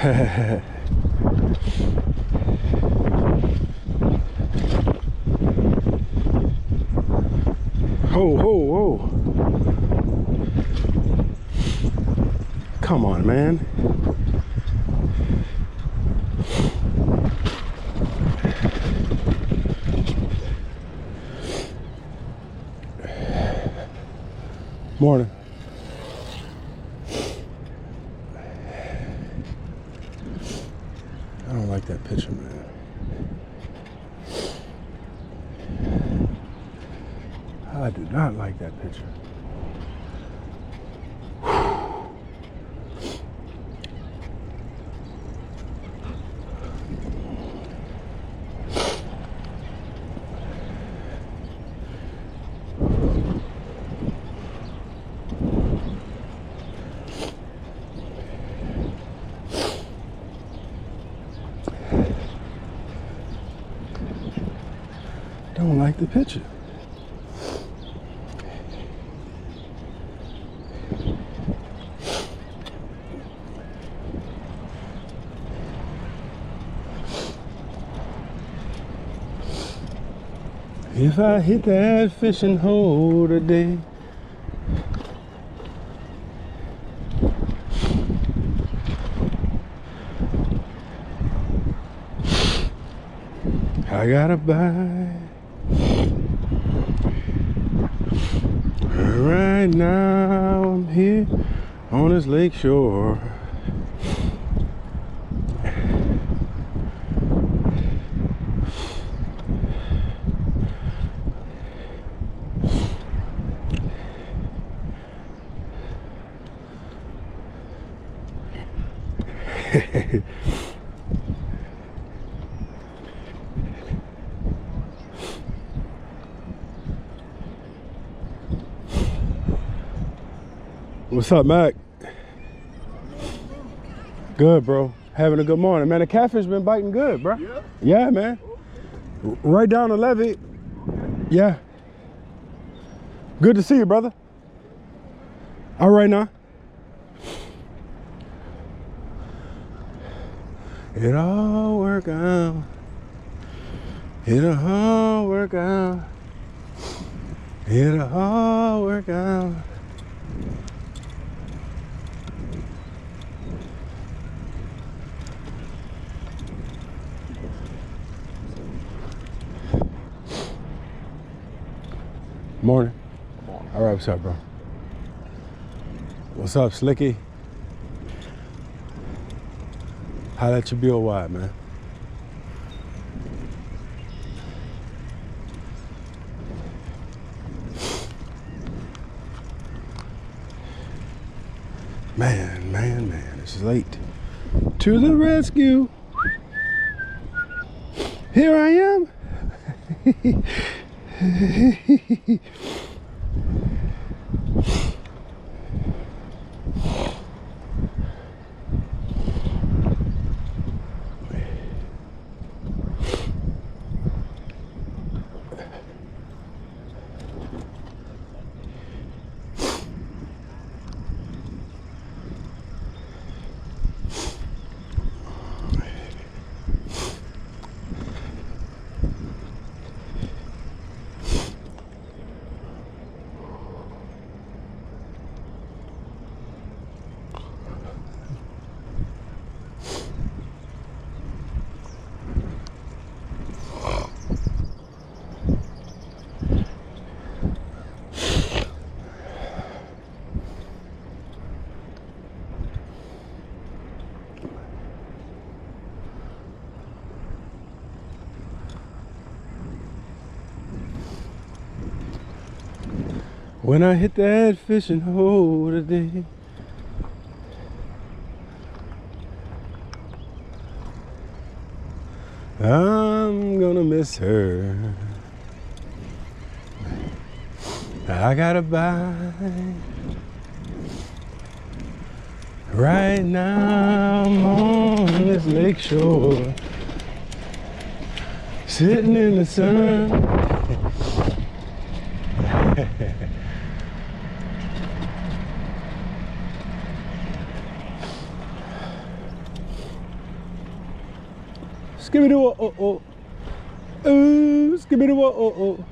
Ho, ho, ho. Come on, man. Morning. I don't like that picture, man. I do not like that picture. Don't like the picture. If I hit that fishing hole today, I gotta buy. Right now I'm here on this lake shore. What's up, Mac? Good, bro. Having a good morning, man. The catfish been biting good, bro. Yeah? Yeah, man. Right down the levee. Okay. Yeah. Good to see you, brother. All right now. It'll all work out. It'll all work out. It'll all work out. Morning. All right, what's up, bro? What's up, Slicky? Holla at your bill wide, man. Man, this is late. To the rescue. Here I am. When I hit that fishing hole today, I'm gonna miss her. I gotta buy. Right now I'm on this lake shore, sitting in the sun. Skibbity whoa, oh, oh. Ooh, skibbity whoa, oh, oh.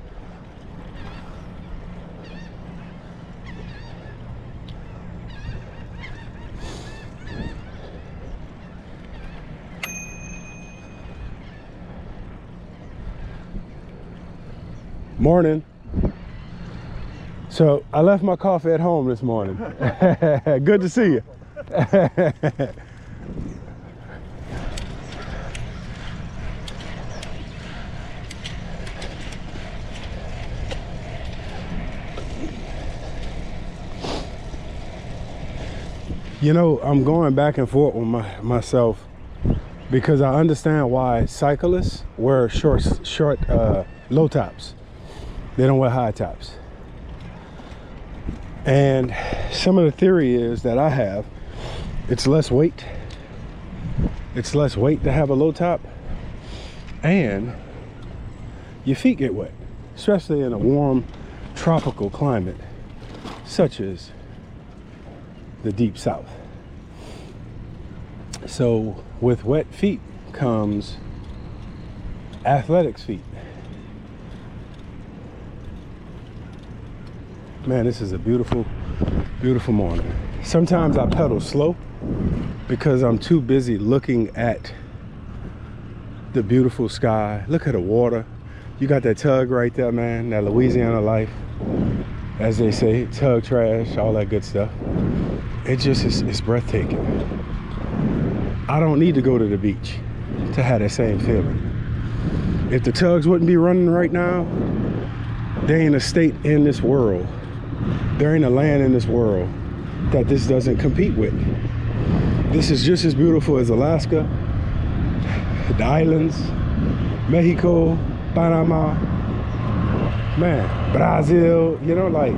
Morning. So I left my coffee at home this morning. Good to see you. You know, I'm going back and forth with myself because I understand why cyclists wear short low tops. They don't wear high tops. And some of the theory is that I have, it's less weight. It's less weight to have a low top, and your feet get wet, especially in a warm tropical climate such as the deep south. So with wet feet comes athletics feet. Man, this is a beautiful, beautiful morning. Sometimes I pedal slow because I'm too busy looking at the beautiful sky. Look at the water. You got that tug right there, man, that Louisiana life. As they say, tug trash, all that good stuff. It just is, it's breathtaking. I don't need to go to the beach to have that same feeling. If the tugs wouldn't be running right now, there ain't a state in this world, there ain't a land in this world that this doesn't compete with. This is just as beautiful as Alaska, the islands, Mexico, Panama, man, Brazil, you know, like,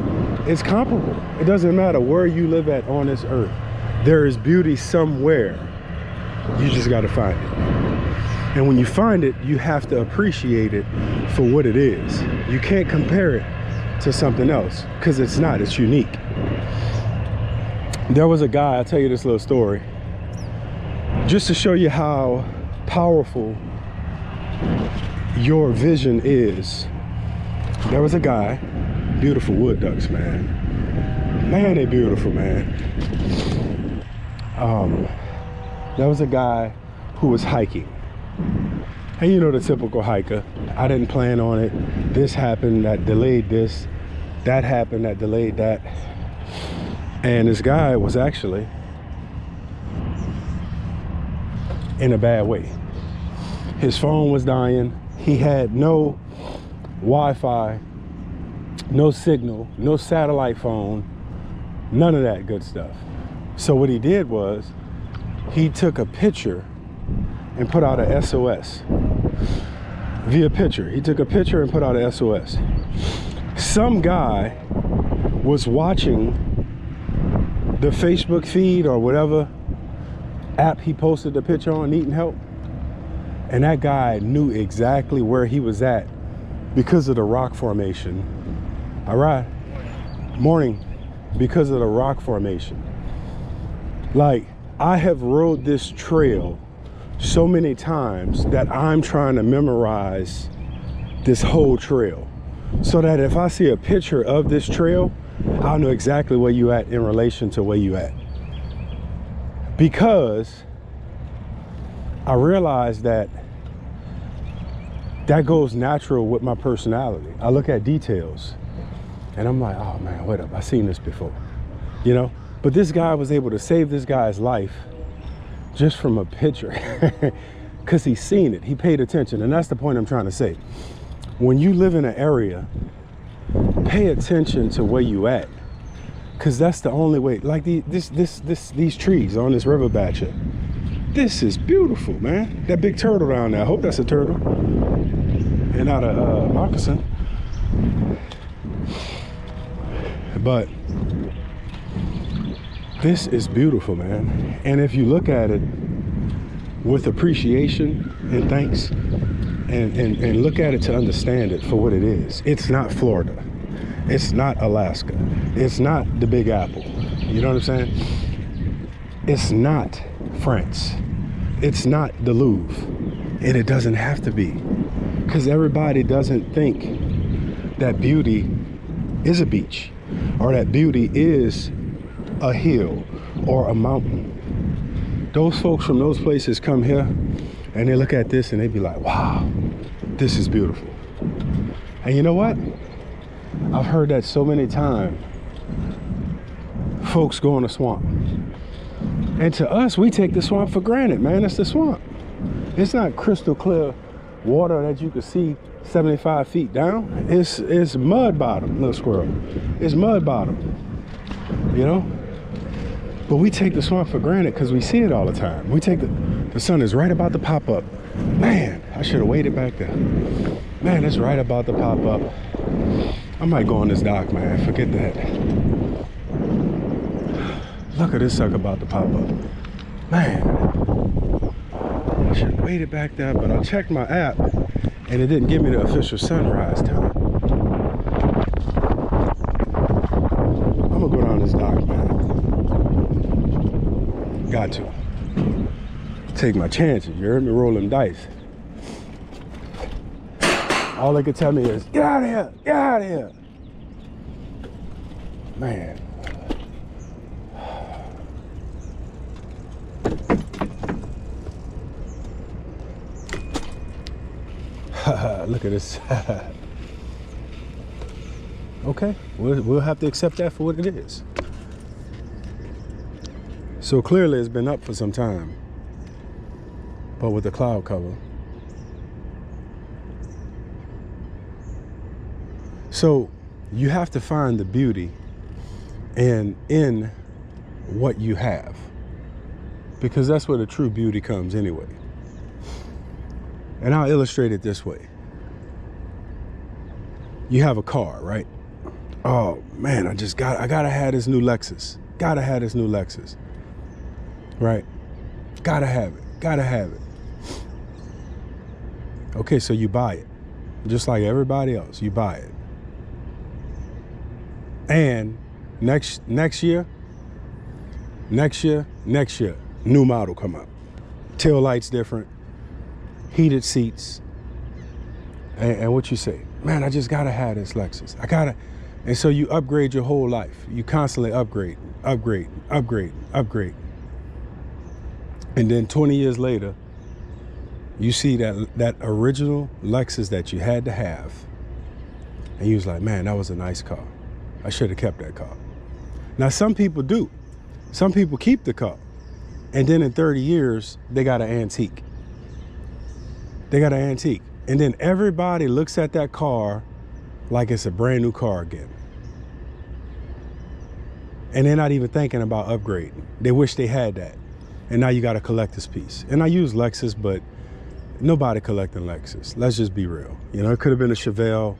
it's comparable. It doesn't matter where you live at on this earth. There is beauty somewhere. You just got to find it. And when you find it, you have to appreciate it for what it is. You can't compare it to something else because it's not, it's unique. There was a guy, I'll tell you this little story, just to show you how powerful your vision is. There was a guy, beautiful wood ducks, man. Man, they beautiful, man. There was a guy who was hiking. And you know the typical hiker. I didn't plan on it. This happened, that delayed this. That happened, that delayed that. And this guy was actually in a bad way. His phone was dying. He had no Wi-Fi, no signal, no satellite phone, none of that good stuff. So what he did was he took a picture and put out a SOS via picture. He took a picture and put out a SOS. Some guy was watching the Facebook feed or whatever app he posted the picture on, needing help. And that guy knew exactly where he was at because of the rock formation. All right, morning, because of the rock formation. Like, I have rode this trail so many times that I'm trying to memorize this whole trail so that if I see a picture of this trail, I'll know exactly where you at in relation to where you at. Because I realized that goes natural with my personality. I look at details and I'm like, oh man, wait up, I've seen this before, you know? But this guy was able to save this guy's life just from a picture because he's seen it, he paid attention. And that's the point I'm trying to say. When you live in an area, pay attention to where you at, because that's the only way. Like these trees on this river batcher, this is beautiful, man. That big turtle down there, I hope that's a turtle and not a moccasin. But this is beautiful, man. And if you look at it with appreciation and thanks, and look at it to understand it for what it is. It's not Florida. It's not Alaska. It's not the Big Apple. You know what I'm saying? It's not France. It's not the Louvre. And it doesn't have to be, because everybody doesn't think that beauty is a beach, or that beauty is a hill or a mountain. Those folks from those places come here and they look at this and they be like, wow, this is beautiful. And you know what? I've heard that so many times. Folks go in the swamp. And to us, we take the swamp for granted, man. It's the swamp. It's not crystal clear water that you can see 75 feet down. It's mud bottom, little squirrel. It's mud bottom, you know? But we take the swamp for granted because we see it all the time. We take the sun is right about to pop up. Man, I should have waited back there. Man, it's right about to pop up. I might go on this dock, man. Forget that. Look at this sucker about to pop up. Man, I should have waited back there, but I checked my app and it didn't give me the official sunrise time. I'm gonna go down this dock, man. Got to. Take my chances. You heard me rolling dice. All they could tell me is, get out of here, get out of here. Man. Look at this. Okay, we'll have to accept that for what it is. So clearly it's been up for some time, but with the cloud cover. So you have to find the beauty in what you have, because that's where the true beauty comes anyway. And I'll illustrate it this way. You have a car, right? Oh man, I gotta have this new Lexus. Gotta have this new Lexus. Right? Gotta have it. Okay, so you buy it. Just like everybody else, you buy it. And next year, new model come up. Tail lights different, heated seats. And what you say? Man, I just gotta have this Lexus. And so you upgrade your whole life. You constantly upgrade. And then 20 years later, you see that original Lexus that you had to have. And you was like, man, that was a nice car. I should have kept that car. Now, some people do. Some people keep the car. And then in 30 years, they got an antique. And then everybody looks at that car like it's a brand new car again. And they're not even thinking about upgrading. They wish they had that. And now you got a collector's piece. And I use Lexus, but nobody collecting Lexus. Let's just be real. You know, it could have been a Chevelle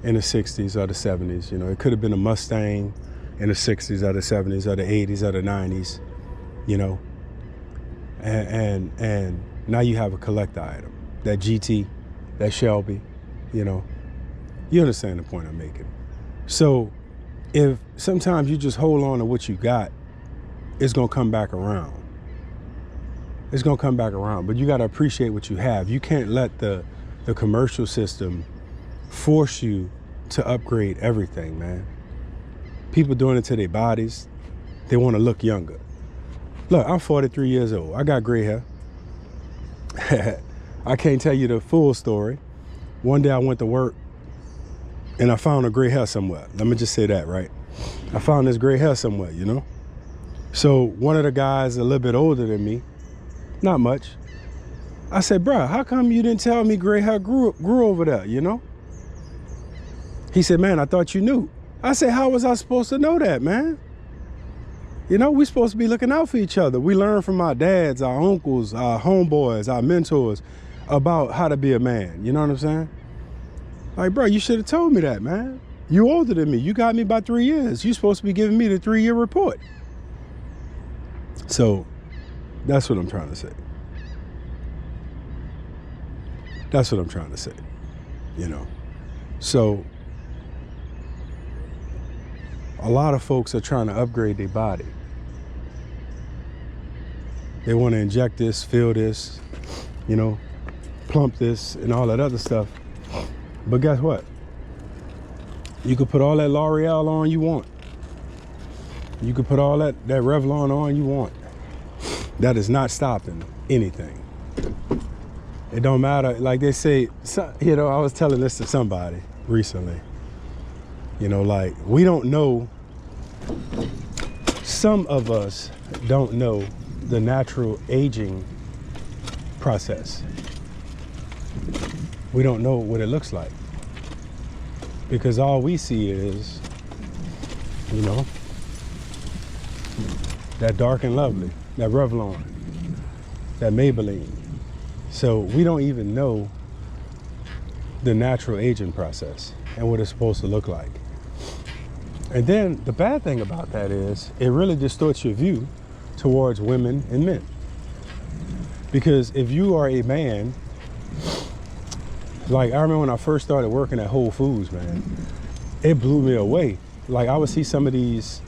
in the 60s or the 70s. You know, it could have been a Mustang in the 60s or the 70s or the 80s or the 90s, you know. And now you have a collector item. That GT, that Shelby, you know. You understand the point I'm making. So if sometimes you just hold on to what you got, it's gonna come back around. It's gonna come back around, but you gotta appreciate what you have. You can't let the commercial system force you to upgrade everything, man. People doing it to their bodies. They wanna look younger. Look, I'm 43 years old. I got gray hair. I can't tell you the full story. One day I went to work and I found a gray hair somewhere. Let me just say that, right? I found this gray hair somewhere, you know? So one of the guys a little bit older than me, not much, I said, bruh, how come you didn't tell me gray hair grew over there, you know? He said, man, I thought you knew. I said, how was I supposed to know that, man? You know, we're supposed to be looking out for each other. We learn from our dads, our uncles, our homeboys, our mentors about how to be a man. You know what I'm saying? Like, bro, you should have told me that, man. You older than me. You got me by 3 years. You're supposed to be giving me the 3-year report. So that's what I'm trying to say. That's what I'm trying to say, you know. So a lot of folks are trying to upgrade their body. They want to inject this, feel this, you know, plump this and all that other stuff. But guess what? You could put all that L'Oreal on you want. You could put all that Revlon on you want. That is not stopping anything. It don't matter. Like they say, you know, I was telling this to somebody recently. You know, like, we don't know, some of us don't know the natural aging process. We don't know what it looks like. Because all we see is, you know, that Dark and Lovely, that Revlon, that Maybelline. So we don't even know the natural aging process and what it's supposed to look like. And then the bad thing about that is it really distorts your view towards women and men. Because if you are a man, like I remember when I first started working at Whole Foods, man, it blew me away. Like I would see some of these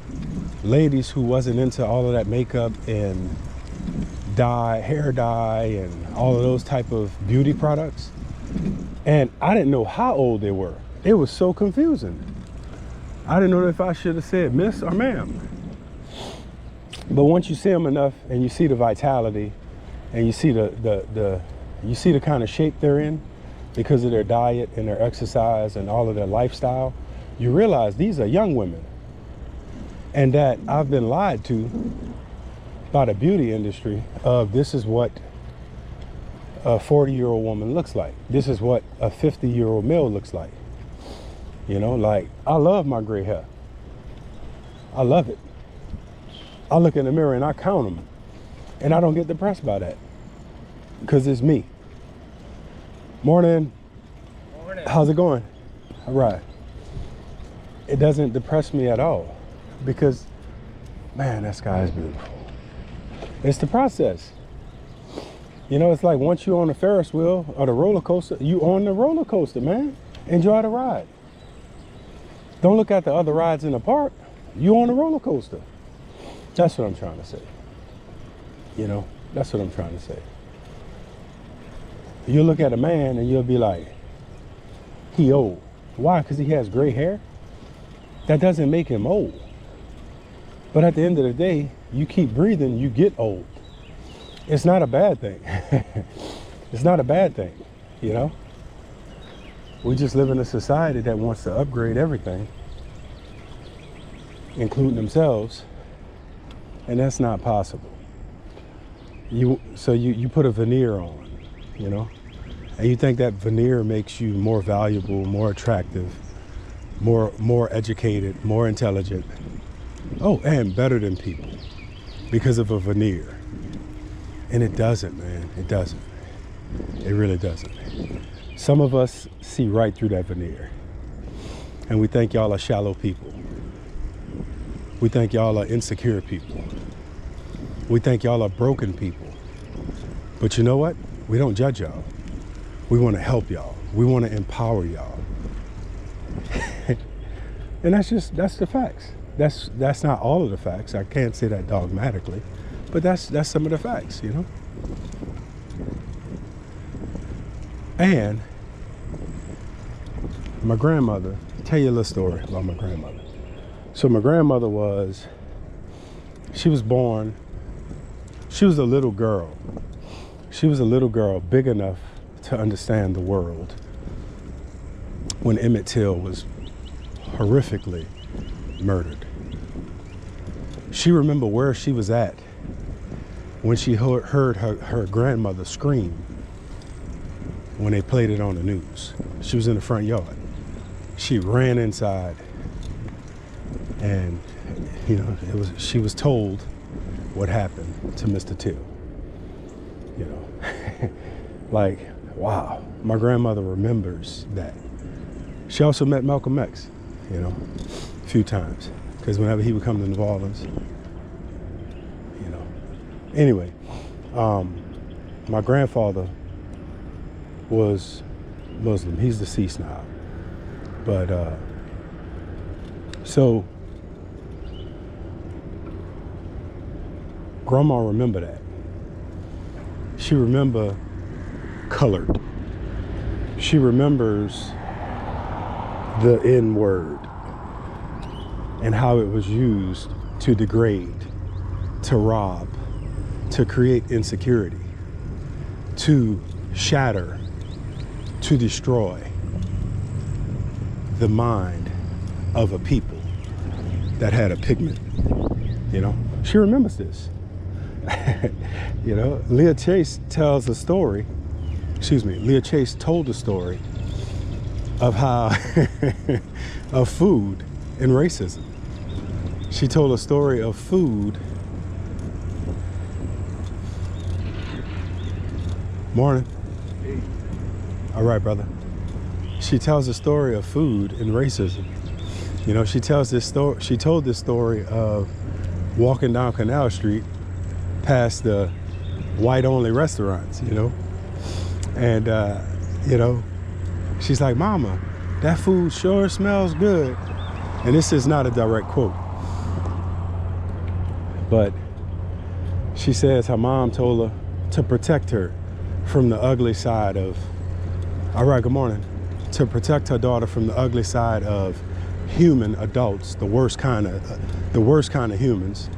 ladies who wasn't into all of that makeup and dye, hair dye, and all of those type of beauty products. And I didn't know how old they were. It was so confusing. I didn't know if I should have said miss or ma'am. But once you see them enough and you see the vitality and you see the kind of shape they're in because of their diet and their exercise and all of their lifestyle, you realize these are young women. And that I've been lied to by the beauty industry of this is what a 40-year-old woman looks like. This is what a 50-year-old male looks like. You know, like, I love my gray hair. I love it. I look in the mirror and I count them. And I don't get depressed by that. Because it's me. Morning. Morning. How's it going? All right. It doesn't depress me at all. Because, man, that sky is beautiful. It's the process. You know, it's like once you're on the Ferris wheel or the roller coaster, you on the roller coaster, man. Enjoy the ride. Don't look at the other rides in the park. You on the roller coaster. That's what I'm trying to say. You know, that's what I'm trying to say. You look at a man and you'll be like, he old. Why? Because he has gray hair? That doesn't make him old. But at the end of the day, you keep breathing, you get old. It's not a bad thing. It's not a bad thing, you know? We just live in a society that wants to upgrade everything, including themselves, and that's not possible. So you put a veneer on, you know, and you think that veneer makes you more valuable, more attractive, more educated, more intelligent. Oh, and better than people because of a veneer. And it doesn't, man. It doesn't. It really doesn't. Some of us see right through that veneer. And we think y'all are shallow people. We think y'all are insecure people. We think y'all are broken people. But you know what? We don't judge y'all. We want to help y'all. We want to empower y'all. And that's the facts. That's not all of the facts. I can't say that dogmatically, but that's some of the facts, you know? And my grandmother, tell you a little story about my grandmother. So my grandmother she was born, she was a little girl. She was a little girl big enough to understand the world when Emmett Till was horrifically murdered. She remembered where she was at when she heard her grandmother scream when they played it on the news. She was in the front yard. She ran inside and, you know, she was told what happened to Mr. Till. You know, like, wow, my grandmother remembers that. She also met Malcolm X, you know, a few times, because whenever he would come to New Orleans, you know. Anyway, my grandfather was Muslim. He's deceased now. But, so, Grandma remember that. She remember colored. She remembers the N word and how it was used to degrade, to rob, to create insecurity, to shatter, to destroy the mind of a people that had a pigment. You know, she remembers this. You know, Leah Chase tells a story, Leah Chase told a story of how, of food and racism. She told a story of food. Morning. Hey. All right, brother. She tells a story of food and racism. You know, she told this story of walking down Canal Street past the white-only restaurants, you know? And, you know, she's like, Mama, that food sure smells good. And this is not a direct quote. But she says her mom told her to protect her from the ugly side of, all right, good morning, to protect her daughter from the ugly side of human adults, the worst kind of humans.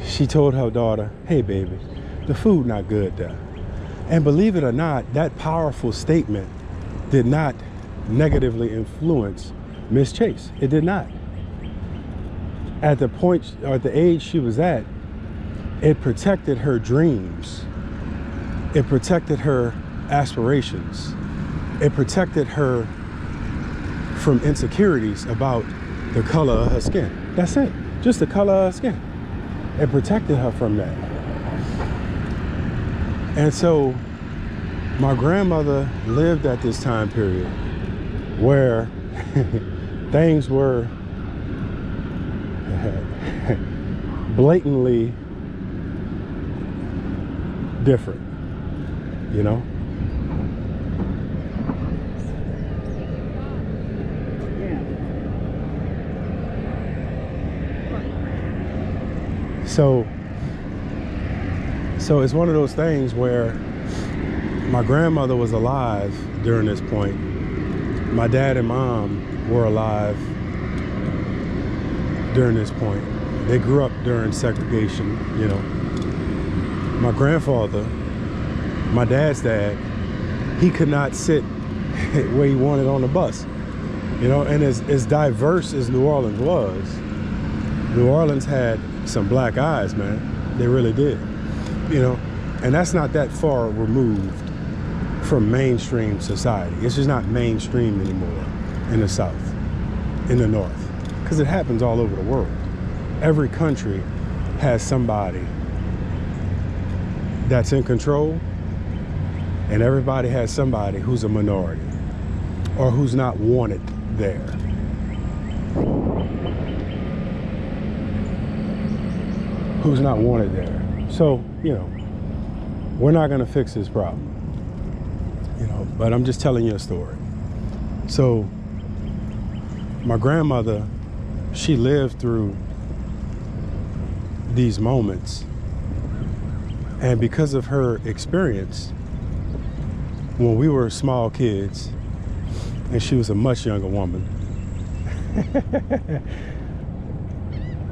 She told her daughter, hey baby, the food not good though. And believe it or not, that powerful statement did not negatively influence Miss Chase. It did not. At the point, or at the age she was at, it protected her dreams. It protected her aspirations. It protected her from insecurities about the color of her skin. That's it, just the color of her skin. It protected her from that. And so my grandmother lived at this time period where things were blatantly different, you know? So it's one of those things where my grandmother was alive during this point. My dad and mom were alive during this point. They grew up during segregation, you know. My grandfather, my dad's dad, he could not sit where he wanted on the bus, you know, and as diverse as New Orleans was, New Orleans had some black eyes, man. They really did, you know, and that's not that far removed from mainstream society. It's just not mainstream anymore in the South, in the North, because it happens all over the world. Every country has somebody that's in control, and everybody has somebody who's a minority or who's not wanted there. Who's not wanted there. So, you know, we're not gonna fix this problem, you know, but I'm just telling you a story. So my grandmother, she lived through these moments, and because of her experience, when we were small kids, and she was a much younger woman,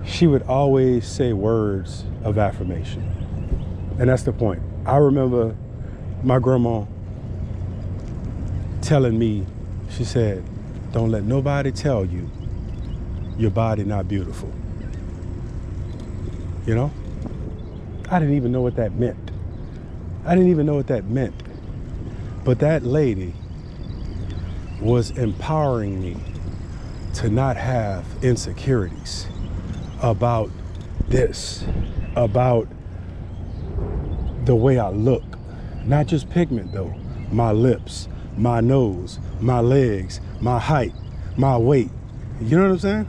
she would always say words of affirmation. And that's the point. I remember my grandma telling me, she said, don't let nobody tell you your body not beautiful. You know? I didn't even know what that meant. I didn't even know what that meant. But that lady was empowering me to not have insecurities about this, about the way I look. Not just pigment though, my lips, my nose, my legs, my height, my weight. You know what I'm saying?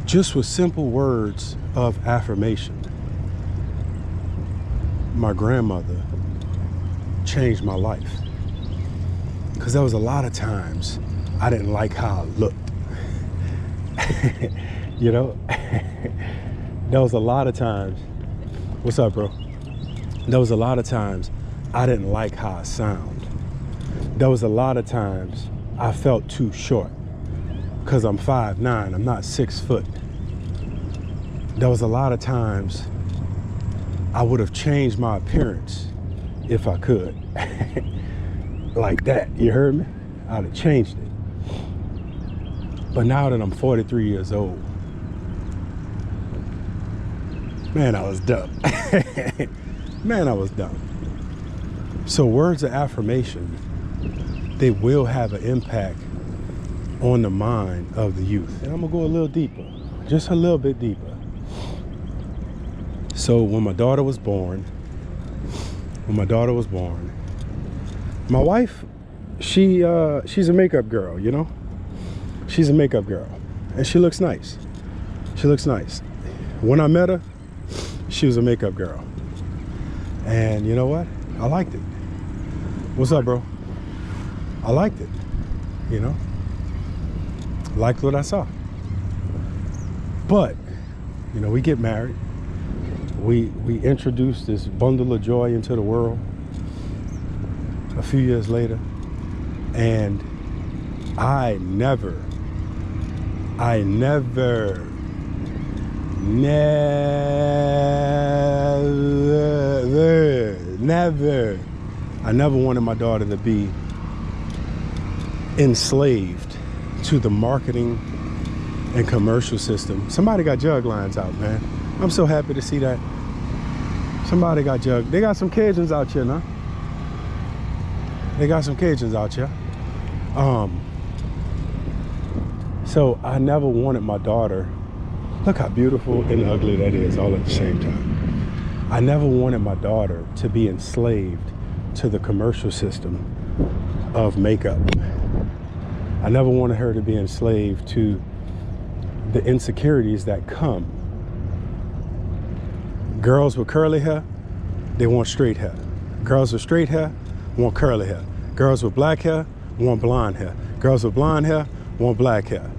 Just with simple words of affirmation. My grandmother changed my life. Because there was a lot of times I didn't like how I looked. You know? There was a lot of times, what's up, bro? There was a lot of times I didn't like how I sound. There was a lot of times I felt too short because I'm 5'9", I'm not 6 foot. There was a lot of times I would have changed my appearance if I could. Like that, you heard me? I'd have changed it. But now that I'm 43 years old, man, I was dumb. Man, I was dumb. So words of affirmation, they will have an impact on the mind of the youth. And I'm gonna go a little deeper, just a little bit deeper. So when my daughter was born, my wife, she's a makeup girl, you know? She's a makeup girl, and she looks nice. She looks nice. When I met her, she was a makeup girl. And you know what? I liked it. What's up, bro? I liked it, you know? Liked what I saw. But, you know, we get married. We introduced this bundle of joy into the world a few years later. And I never, I never wanted my daughter to be enslaved to the marketing and commercial system. Somebody got jug lines out, man. I'm so happy to see that. Somebody got jug. They got some Cajuns out here now. They got some Cajuns out here. So I never wanted my daughter, look how beautiful and ugly that is all at the same time. I never wanted my daughter to be enslaved to the commercial system of makeup. I never wanted her to be enslaved to the insecurities that come. Girls with curly hair, they want straight hair. Girls with straight hair want curly hair. Girls with black hair want blonde hair. Girls with blonde hair want black hair.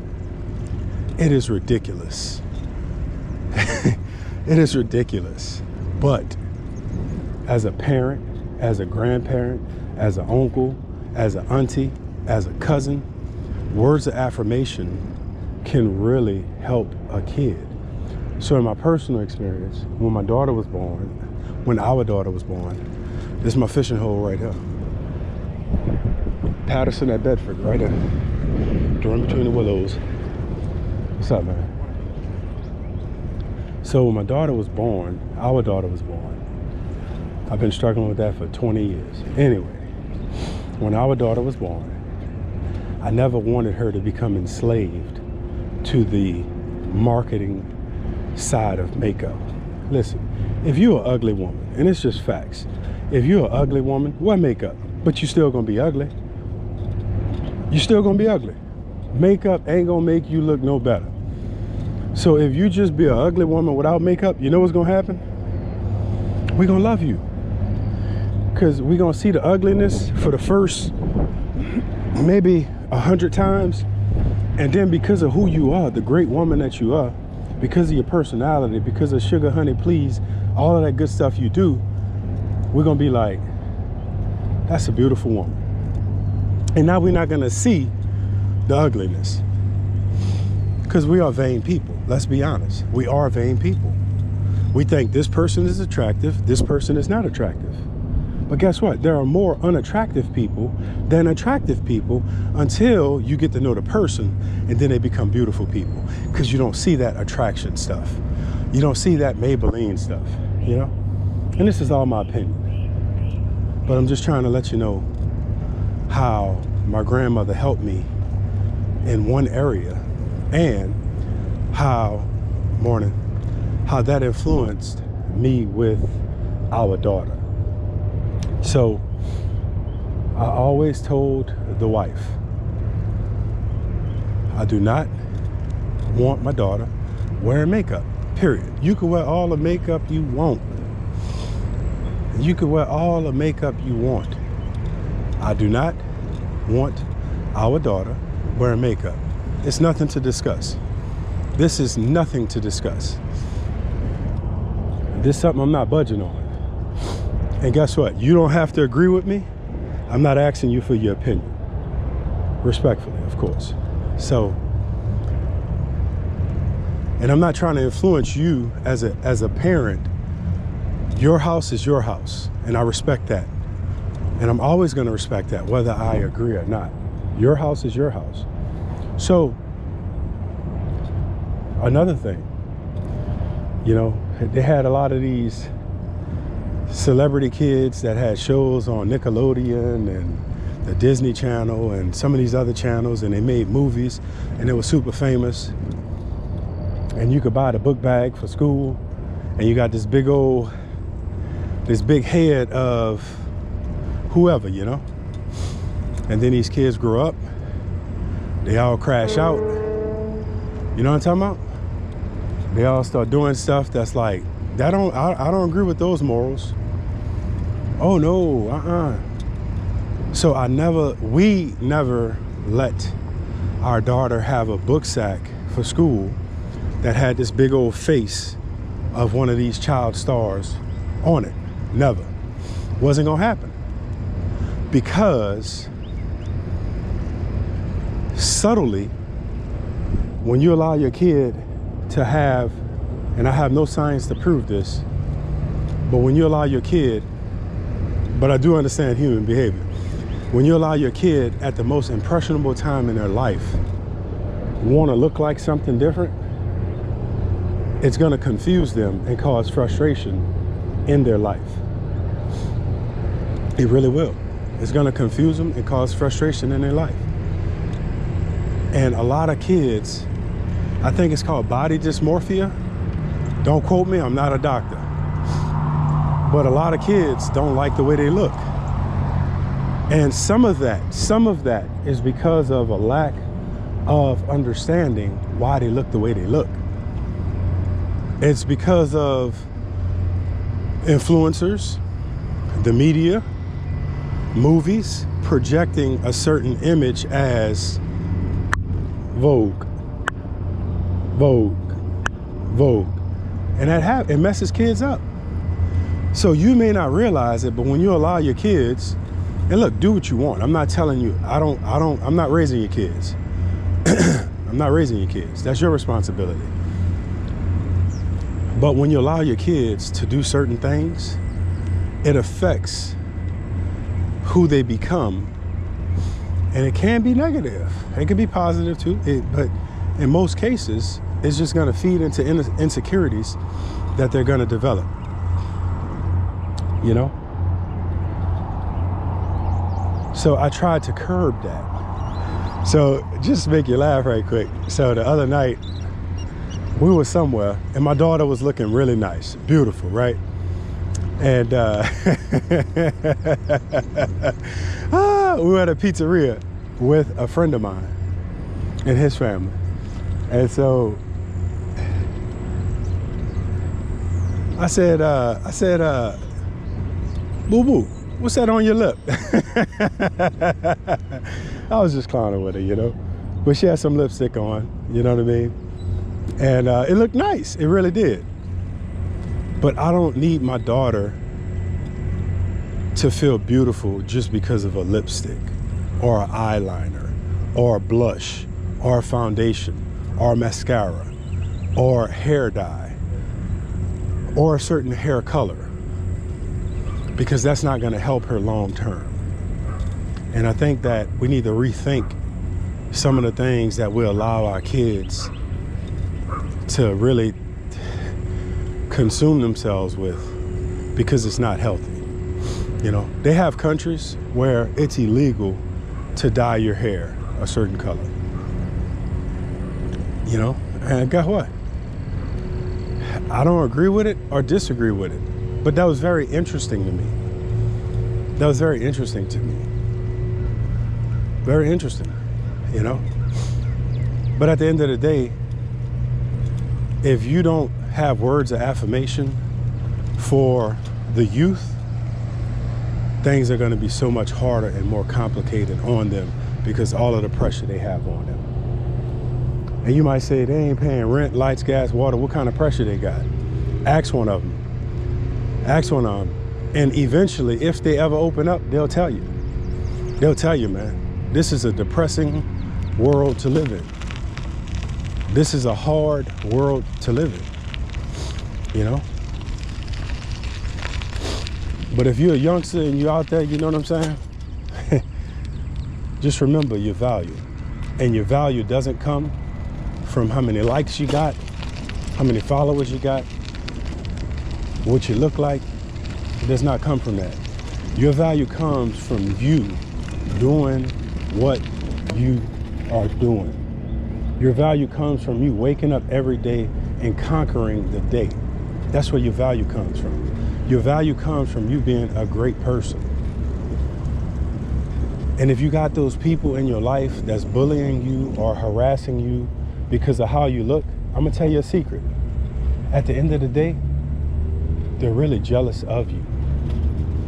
It is ridiculous. It is ridiculous. But as a parent, as a grandparent, as an uncle, as an auntie, as a cousin, words of affirmation can really help a kid. So in my personal experience, when my daughter was born, when our daughter was born, this is my fishing hole right here. Patterson at Bedford, right there. During between the willows. What's up, man? So when my daughter was born, our daughter was born, I've been struggling with that for 20 years. Anyway, when our daughter was born, I never wanted her to become enslaved to the marketing side of makeup. Listen, if you're an ugly woman, and it's just facts, if you're an ugly woman, wear makeup, but you still gonna be ugly. You still gonna be ugly. Makeup ain't gonna make you look no better. So if you just be an ugly woman without makeup, you know what's gonna happen? We're gonna love you. Because we're gonna see the ugliness for the first maybe 100 times. And then because of who you are, the great woman that you are, because of your personality, because of sugar, honey, please, all of that good stuff you do, we're gonna be like, that's a beautiful woman. And now we're not gonna see the ugliness. Because we are vain people, let's be honest. We are vain people. We think this person is attractive, this person is not attractive. But guess what? There are more unattractive people than attractive people until you get to know the person, and then they become beautiful people. Because you don't see that attraction stuff. You don't see that Maybelline stuff, you know? And this is all my opinion. But I'm just trying to let you know how my grandmother helped me in one area, and how that influenced me with our daughter. So I always told the wife, I do not want my daughter wearing makeup, period. You can wear all the makeup you want. You can wear all the makeup you want. I do not want our daughter wearing makeup. It's nothing to discuss. This is nothing to discuss. This is something I'm not budging on. And guess what? You don't have to agree with me. I'm not asking you for your opinion. Respectfully, of course. So, and I'm not trying to influence you as a parent. Your house is your house, and I respect that. And I'm always going to respect that, whether I agree or not. Your house is your house. So, another thing, you know, they had a lot of these celebrity kids that had shows on Nickelodeon and the Disney Channel and some of these other channels, and they made movies, and they were super famous. And you could buy the book bag for school, and you got this big head of whoever, you know. And then these kids grow up, they all crash out. You know what I'm talking about? They all start doing stuff that's like, I don't agree with those morals. Oh no, So we never let our daughter have a book sack for school that had this big old face of one of these child stars on it. Never. Wasn't gonna happen. Because subtly, when you allow your kid to have, and I have no science to prove this, but when you allow your kid, but I do understand human behavior, when you allow your kid at the most impressionable time in their life want to look like something different, it's going to confuse them and cause frustration in their life. It really will. It's going to confuse them and cause frustration in their life. And a lot of kids, I think it's called body dysmorphia. Don't quote me, I'm not a doctor. But a lot of kids don't like the way they look. And some of that is because of a lack of understanding why they look the way they look. It's because of influencers, the media, movies projecting a certain image as Vogue. And it messes kids up. So you may not realize it, but when you allow your kids, and look, do what you want. I'm not telling you, I'm not raising your kids. I'm not raising your kids. That's your responsibility. But when you allow your kids to do certain things, it affects who they become. And it can be negative. It can be positive too. But in most cases, it's just going to feed into insecurities that they're going to develop. You know? So I tried to curb that. So just to make you laugh right quick. So the other night, we were somewhere and my daughter was looking really nice, beautiful, right? And we were at a pizzeria with a friend of mine and his family. And so I said, boo boo, what's that on your lip? I was just clowning with her, you know, but she had some lipstick on, you know what I mean? And it looked nice, it really did. But I don't need my daughter to feel beautiful just because of a lipstick or an eyeliner or a blush or a foundation or a mascara or hair dye or a certain hair color, because that's not going to help her long term. And I think that we need to rethink some of the things that we allow our kids to really consume themselves with, because it's not healthy. You know, they have countries where it's illegal to dye your hair a certain color. You know, and guess what? I don't agree with it or disagree with it, but that was very interesting to me. That was very interesting to me. Very interesting, you know? But at the end of the day, if you don't have words of affirmation for the youth, things are going to be so much harder and more complicated on them because all of the pressure they have on them. And you might say, they ain't paying rent, lights, gas, water. What kind of pressure they got? Ask one of them. Ask one of them. And eventually, if they ever open up, they'll tell you. They'll tell you, man, this is a depressing world to live in. This is a hard world to live in, you know? But if you're a youngster and you're out there, you know what I'm saying? Just remember your value. And your value doesn't come from how many likes you got, how many followers you got, what you look like. It does not come from that. Your value comes from you doing what you are doing. Your value comes from you waking up every day and conquering the day. That's where your value comes from. Your value comes from you being a great person. And if you got those people in your life that's bullying you or harassing you because of how you look, I'm gonna tell you a secret. At the end of the day, they're really jealous of you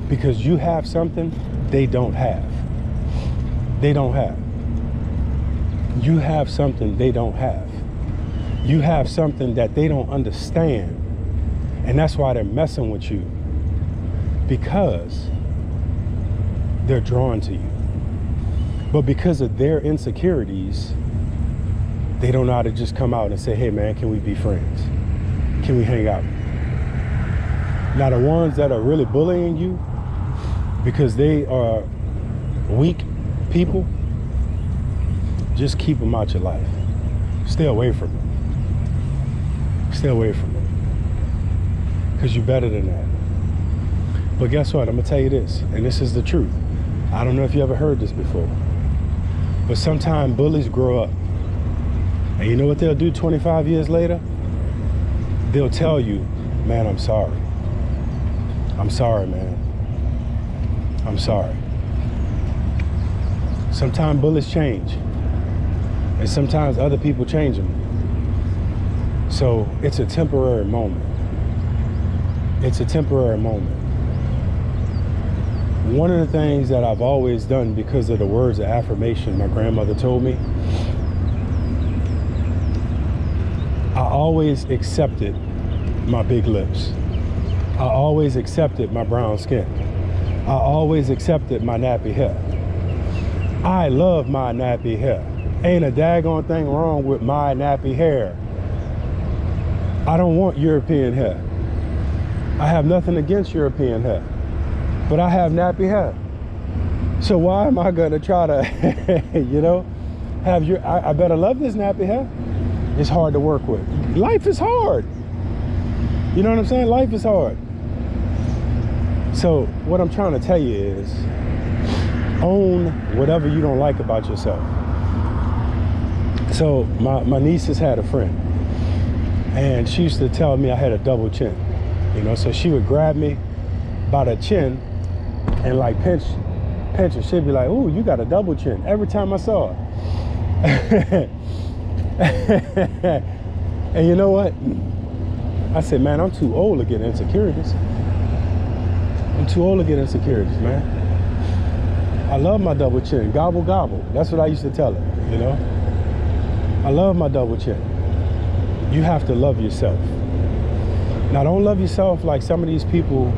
because you have something they don't have. They don't have. You have something they don't have. You have something that they don't understand. And that's why they're messing with you, because they're drawn to you. But because of their insecurities, they don't know how to just come out and say, hey man, can we be friends? Can we hang out? Now the ones that are really bullying you because they are weak people, just keep them out your life. Stay away from them. Stay away from them. Because you're better than that. But guess what? I'm going to tell you this, and this is the truth. I don't know if you ever heard this before, but sometimes bullies grow up. And you know what they'll do 25 years later? They'll tell you, man, I'm sorry. I'm sorry, man. I'm sorry. Sometimes bullies change. And sometimes other people change them. So it's a temporary moment. It's a temporary moment. One of the things that I've always done because of the words of affirmation my grandmother told me, I always accepted my big lips. I always accepted my brown skin. I always accepted my nappy hair. I love my nappy hair. Ain't a daggone thing wrong with my nappy hair. I don't want European hair. I have nothing against European hair, but I have nappy hair. So why am I gonna try to, you know, I better love this nappy hair? It's hard to work with. Life is hard. You know what I'm saying? Life is hard. So what I'm trying to tell you is, own whatever you don't like about yourself. So my niece has had a friend, and she used to tell me I had a double chin, you know, so she would grab me by the chin and like pinch it. She'd be like, ooh, you got a double chin, every time I saw her. And you know what? I said, man, I'm too old to get insecurities. I'm too old to get insecurities, man. I love my double chin, gobble, gobble. That's what I used to tell her, you know? I love my double chin. You have to love yourself. Now, don't love yourself like some of these people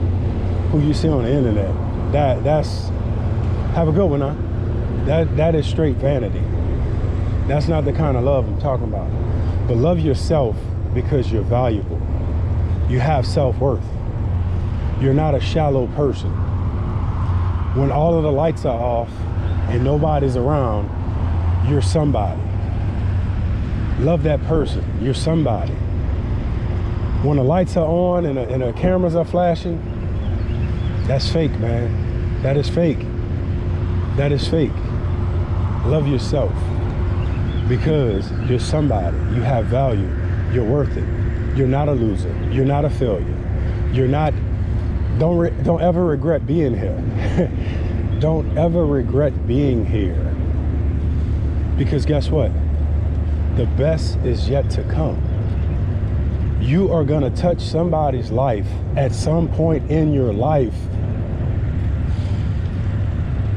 who you see on the internet. That's, have a good one, huh? That is straight vanity. That's not the kind of love I'm talking about. But love yourself because you're valuable. You have self-worth. You're not a shallow person. When all of the lights are off and nobody's around, you're somebody. Love that person. You're somebody. When the lights are on and the cameras are flashing, that's fake, man. That is fake. That is fake. Love yourself because you're somebody. You have value. You're worth it. You're not a loser. You're not a failure. You're not, don't ever regret being here. Don't ever regret being here. Because guess what? The best is yet to come. You are gonna touch somebody's life at some point in your life.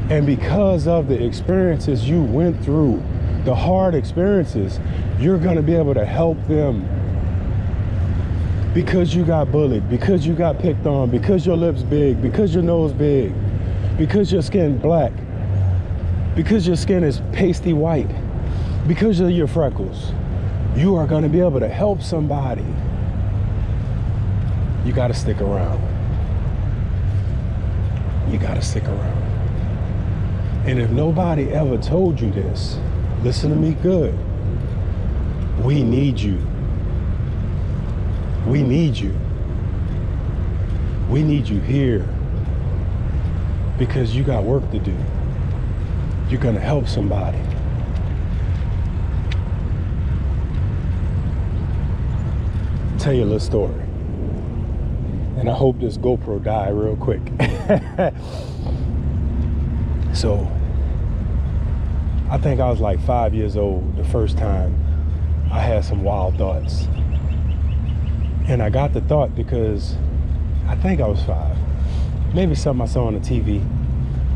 And because of the experiences you went through, the hard experiences, you're gonna be able to help them. Because you got bullied, because you got picked on, because your lips big, because your nose big, because your skin black. because your skin is pasty white, because of your freckles, you are going to be able to help somebody. You got to stick around. You got to stick around. And if nobody ever told you this, listen to me good. We need you. We need you. We need you here because you got work to do. You're going to help somebody. Tell you a little story. And I hope this GoPro die real quick. So, I think I was like 5 years old the first time I had some wild thoughts. And I got the thought because I think I was 5. Maybe something I saw on the TV.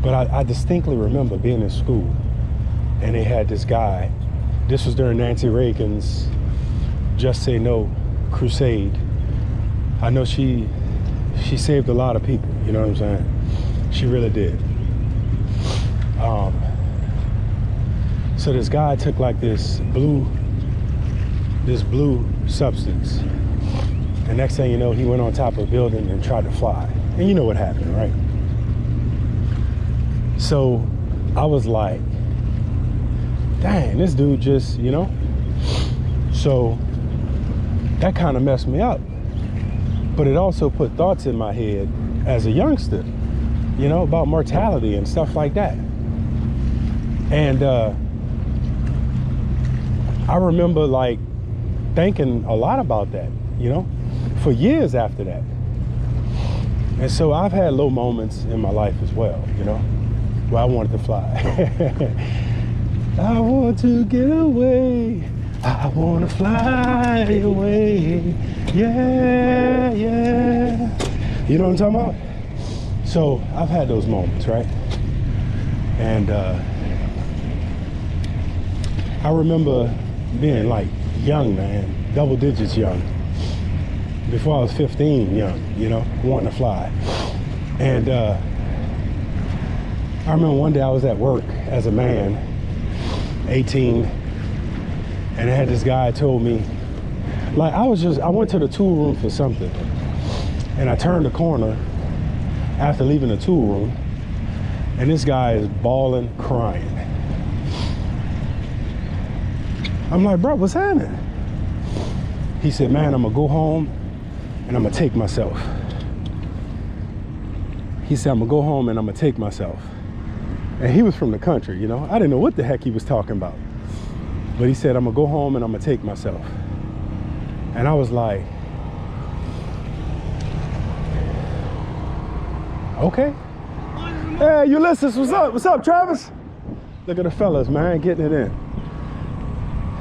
But I distinctly remember being in school and they had this guy. This was during Nancy Reagan's Just Say No crusade. I know she saved a lot of people, you know what I'm saying? She really did. So this guy took like this blue substance. And next thing you know, he went on top of a building and tried to fly. And you know what happened, right? So I was like, dang, this dude just, you know? So that kind of messed me up. But it also put thoughts in my head as a youngster, you know, about mortality and stuff like that. And I remember like thinking a lot about that, you know, for years after that. And so I've had low moments in my life as well, you know, where I wanted to fly. I want to get away. I want to fly away. Yeah, yeah. You know what I'm talking about? So I've had those moments, right? And I remember being like young, man, double digits young. Before I was 15, young, you know, wanting to fly. And I remember one day I was at work as a man, 18, and I had this guy told me, like I went to the tool room for something, and I turned the corner after leaving the tool room, and this guy is bawling, crying. I'm like, bro, what's happening? He said, man, I'm gonna go home and I'm gonna take myself. He said, I'm gonna go home and I'm gonna take myself. And he was from the country, you know? I didn't know what the heck he was talking about. But he said, I'm gonna go home and I'm gonna take myself. And I was like, okay. Hey, Ulysses, what's up? What's up, Travis? Look at the fellas, man, getting it in.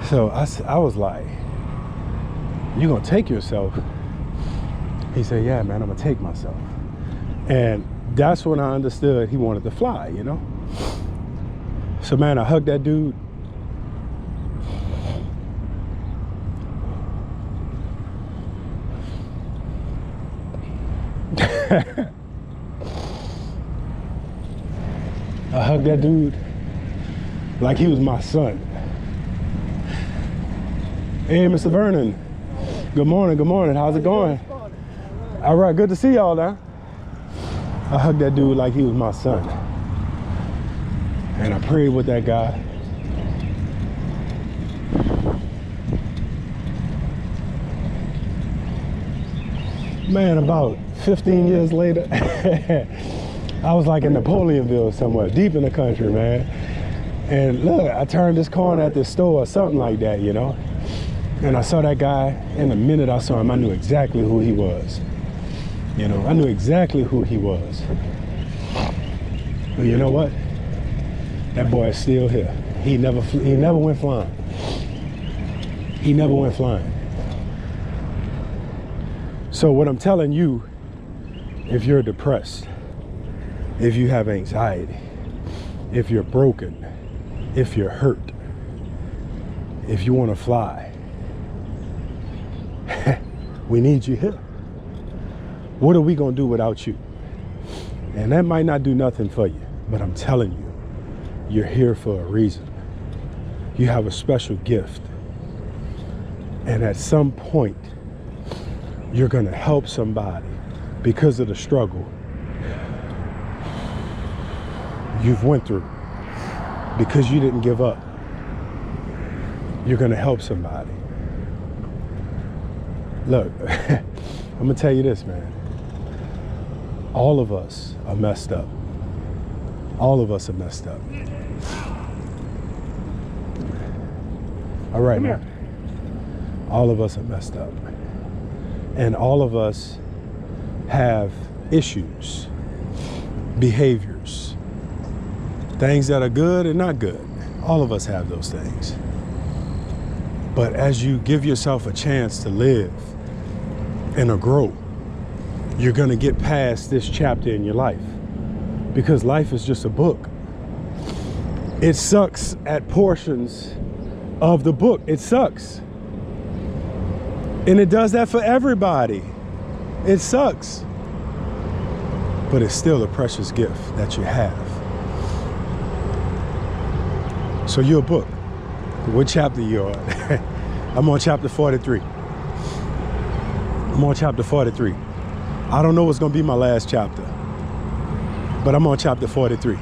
So I was like, you gonna take yourself? He said, yeah, man, I'm gonna take myself. And that's when I understood he wanted to fly, you know? So, man, I hugged that dude. I hugged that dude like he was my son. Hey, Mr. Vernon. Good morning, good morning. How's it going? All right, good to see y'all now. I hugged that dude like he was my son. And I prayed with that guy. Man, about 15 years later, I was like in Napoleonville somewhere, deep in the country, man. And look, I turned this corner at this store or something like that, you know? And I saw that guy, and the minute I saw him, I knew exactly who he was. You know, I knew exactly who he was. But you know what? That boy is still here. He never went flying. He never went flying. So what I'm telling you, if you're depressed, if you have anxiety, if you're broken, if you're hurt, if you want to fly, we need you here. What are we going to do without you? And that might not do nothing for you, but I'm telling you, You're here for a reason. You have a special gift. And at some point, you're gonna help somebody because of the struggle you've went through, because you didn't give up. You're gonna help somebody. Look, I'm gonna tell you this, man. All of us are messed up. All of us are messed up. All right, man. All of us are messed up. And all of us have issues, behaviors, things that are good and not good. All of us have those things. But as you give yourself a chance to live and to grow, you're gonna get past this chapter in your life, because life is just a book. It sucks at portions of the book. It sucks. And it does that for everybody. It sucks. But it's still a precious gift that you have. So you're a book. What chapter you on? I'm on chapter 43. I'm on chapter 43. I don't know what's gonna be my last chapter, but I'm on chapter 43,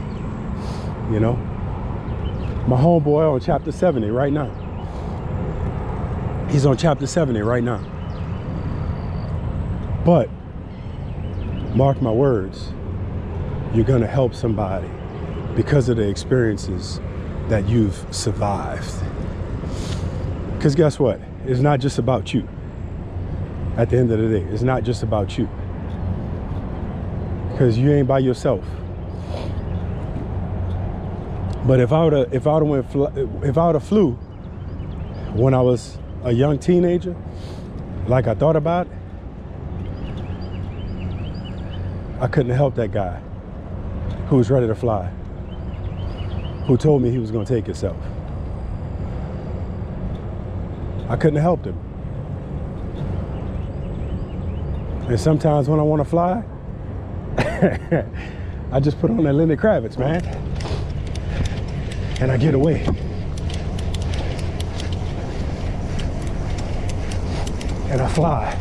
you know? My homeboy on chapter 70 right now. He's on chapter 70 right now. But, mark my words, you're gonna help somebody because of the experiences that you've survived. Because guess what? It's not just about you. At the end of the day, it's not just about you. Because you ain't by yourself. But if I would have flew when I was a young teenager, like I thought about, I couldn't have helped that guy who was ready to fly, who told me he was going to take himself. I couldn't have helped him. And sometimes when I want to fly, I just put on that Lenny Kravitz, man, and I get away. And I fly.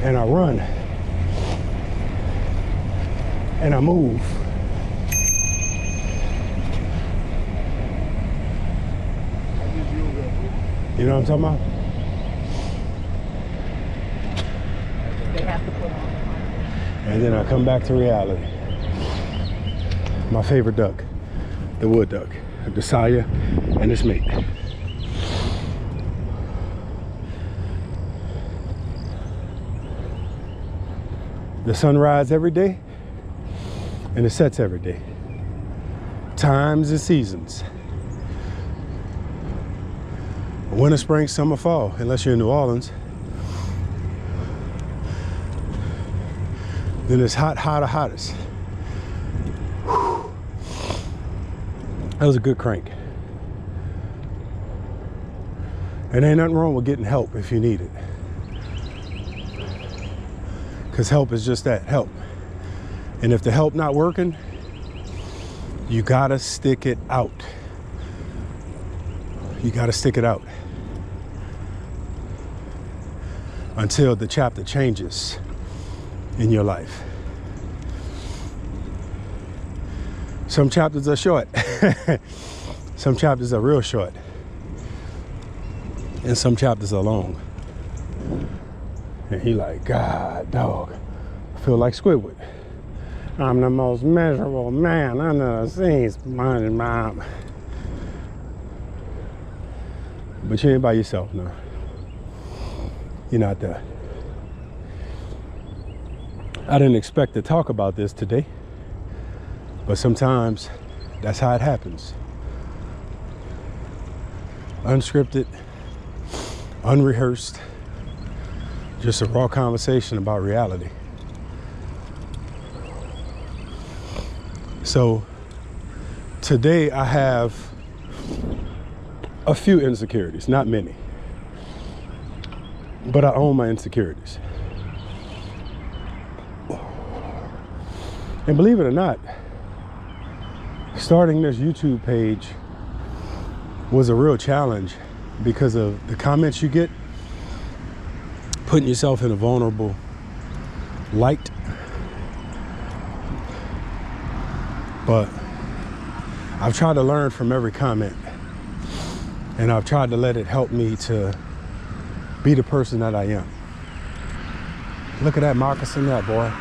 And I run. And I move. You know what I'm talking about? They have to put on. And then I come back to reality. My favorite duck, the wood duck, the sire and its mate. The sun rises every day and it sets every day. Times and seasons. Winter, spring, summer, fall, unless you're in New Orleans. Then it's hot, hotter, hottest. Whew. That was a good crank. And ain't nothing wrong with getting help if you need it. Because help is just that, help. And if the help not working, you gotta stick it out. You gotta stick it out until the chapter changes in your life. Some chapters are short. Some chapters are real short. And some chapters are long. And he like, God, dog, I feel like Squidward. I'm the most miserable man under the seen, SpongeBob. But you ain't by yourself now. You're not there. I didn't expect to talk about this today, but sometimes that's how it happens. Unscripted, unrehearsed, just a raw conversation about reality. So today I have a few insecurities, not many, but I own my insecurities. And believe it or not, starting this YouTube page was a real challenge because of the comments you get, putting yourself in a vulnerable light. But I've tried to learn from every comment, and I've tried to let it help me to be the person that I am. Look at that moccasin there, boy.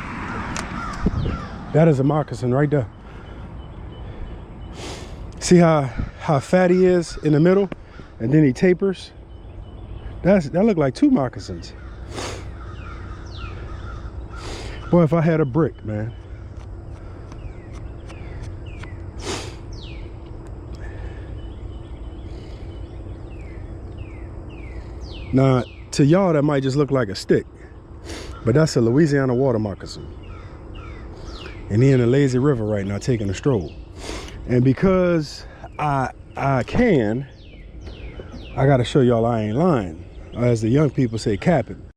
That is a moccasin right there. See how fat he is in the middle, and then he tapers? That look like two moccasins. Boy, if I had a brick, man. Now, to y'all, that might just look like a stick, but that's a Louisiana water moccasin. And he in the lazy river right now taking a stroll. And because I gotta show y'all I ain't lying. As the young people say, capping.